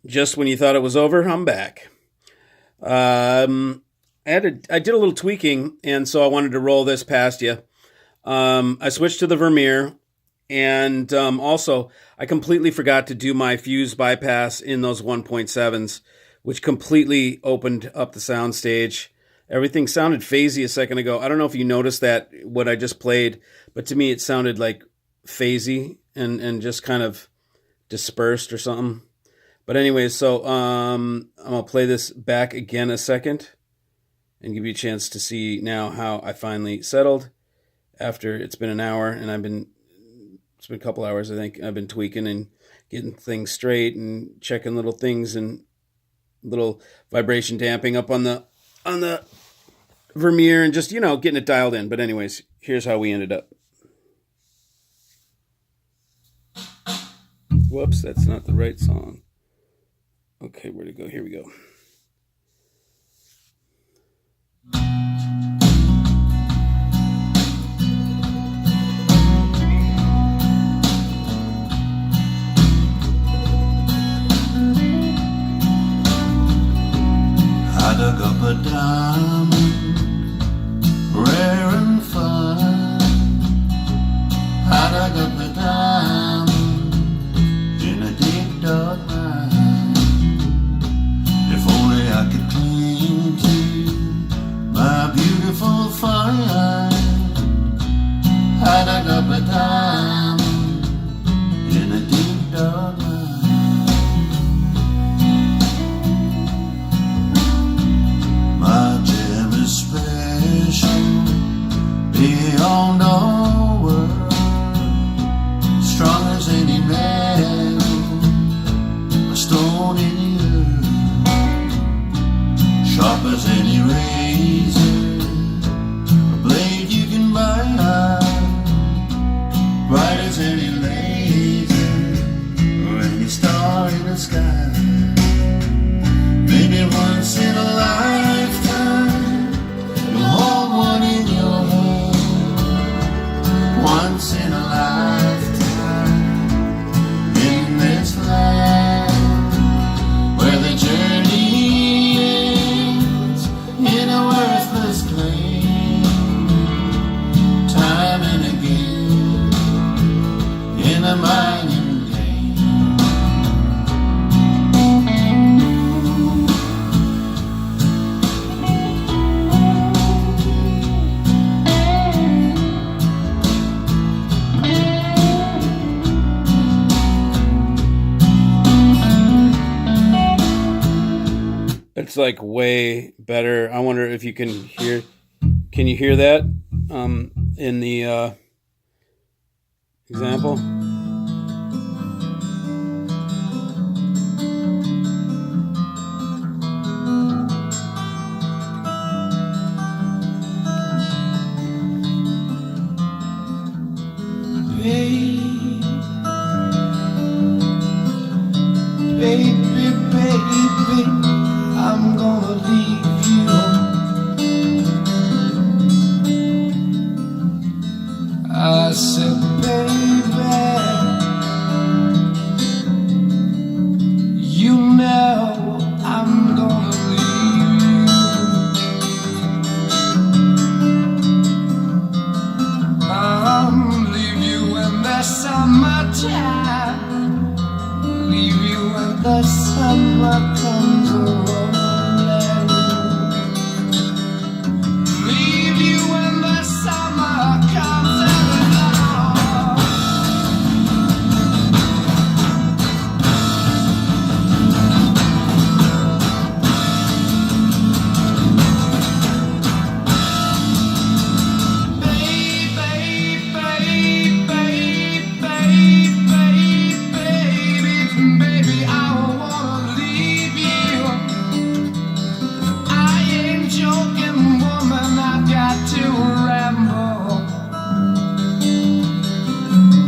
Just when you thought it was over, I'm back. I did a little tweaking, and so I wanted to roll this past you. I switched to the Vermeer, and also I completely forgot to do my fuse bypass in those 1.7s, which completely opened up the sound stage. Everything sounded phasey a second ago. I don't know if you noticed that, what I just played, but to me it sounded like phasey and just kind of dispersed or something. But anyway, so I'm going to play this back again a second and give you a chance to see now how I finally settled after it's been an hour, and it's been a couple hours, I think. I've been tweaking and getting things straight and checking little things and little vibration damping up on the Vermeer and just, getting it dialed in. But anyways, here's how we ended up. Whoops, that's not the right song. Okay, where'd it go? Here we go. I dug up a diamond, rare and fine. I dug up a diamond in a deep dark mine. If only I could cling to my beautiful find. I dug up a diamond in a deep dark mine. My gem is special beyond all words, strong as any metal, a stone in the earth, sharp as any razor, a blade you can buy, bright as any laser, or any star in the sky. Maybe once in a lifetime you'll hold one in your hand. Once in a lifetime in this land where the journey ends in a worthless claim, time and again in a mining. It's like way better. I wonder if you can hear. Can you hear that in the example? Baby, baby, I'm gonna leave you. I said, baby, you know I'm gonna leave you. Leave you in the summertime, leave you when the summer comes around. Leave you when the summer comes around. Baby, I don't wanna leave you. I ain't joking, woman, I've got to ramble.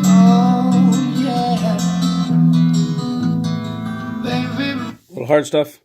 Oh, yeah. Baby. A little hard stuff.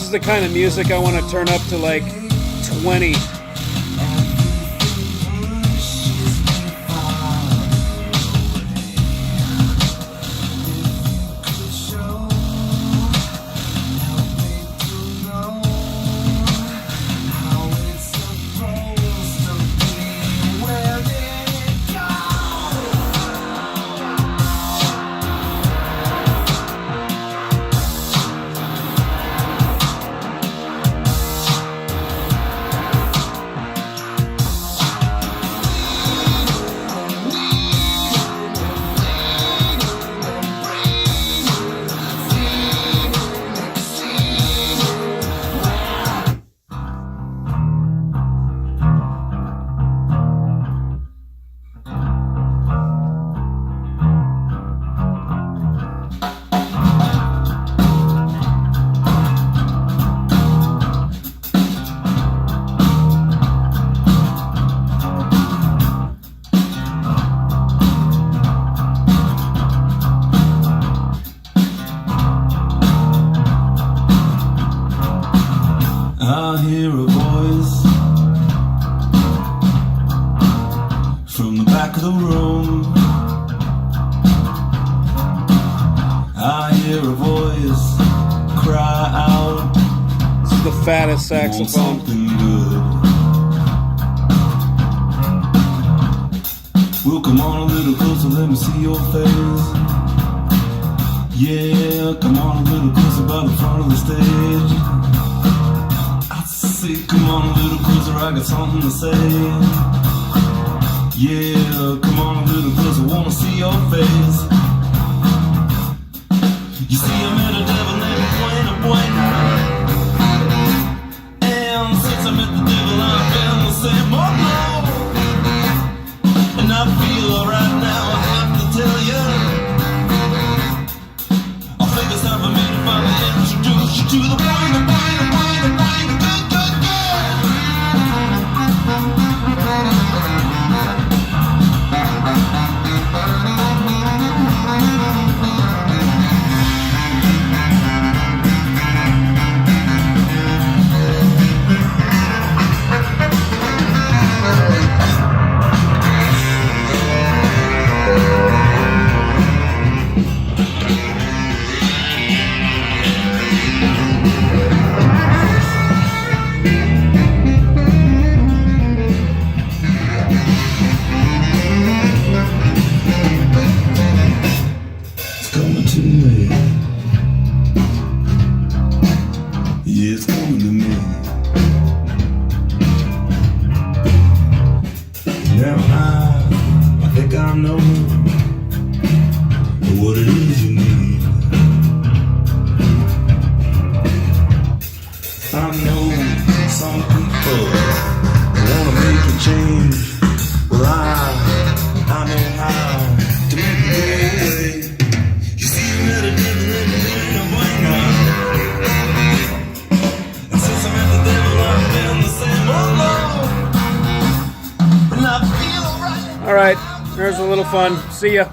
is the kind of music I want to turn up to like 20. I hear a voice from the back of the room. I hear a voice cry out, This is the fattest "Want saxophone. something good." Well, come on a little closer, let me see your face. Yeah, come on a little closer by the front of the stage. Come on a little closer, I got something to say. Yeah, come on a little closer, wanna see your face. You see, I met a devil named Buena. And since I met the devil, I've been the same, oh no. And I feel alright now, I have to tell you. I think it's time for me to finally introduce you to the Buena. Yeah, it's coming to me. Now I think I know what it is you need. I know some people wanna make a change. Well, I know how to make it go away. You see, you met a devil in the All right, there's a little fun. See ya.